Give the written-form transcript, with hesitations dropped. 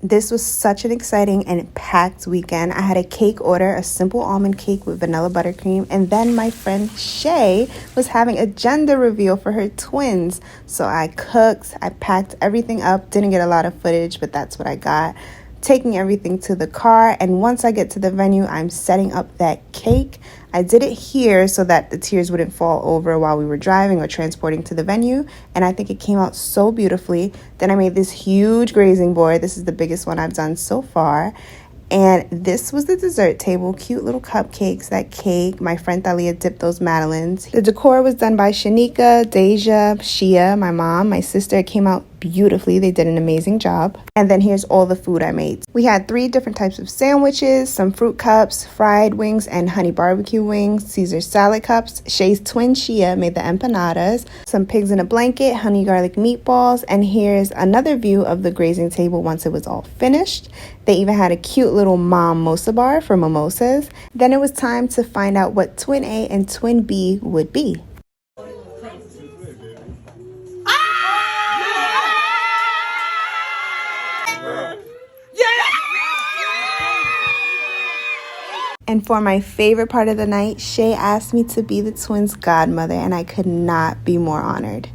This was such an exciting and packed weekend. I had a cake order, a simple almond cake with vanilla buttercream, and then my friend Shay was having a gender reveal for her twins. So I cooked, I packed everything up, didn't get a lot of footage, but that's what I got. Taking everything to the car, and once I get to the venue, I'm setting up that cake. I did it here so that the tears wouldn't fall over while we were driving or transporting to the venue, and I think it came out so beautifully. Then I made this huge grazing board. This is the biggest one I've done so far. And this was the dessert table, cute little cupcakes, that cake. My friend Thalia dipped those madeleines. The decor was done by Shanika, Deja, Shia, my mom, my sister. It came out beautifully. They did an amazing job. And then here's all the food I made. We had 3 different types of sandwiches, some fruit cups, fried wings, and honey barbecue wings, Caesar salad cups. Shay's twin Shia made the empanadas, some pigs in a blanket, honey garlic meatballs, and here's another view of the grazing table once it was all finished. They even had a cute little mimosa bar for mimosas. Then it was time to find out what twin A and twin B would be. And for my favorite part of the night, Shay asked me to be the twins' godmother, and I could not be more honored.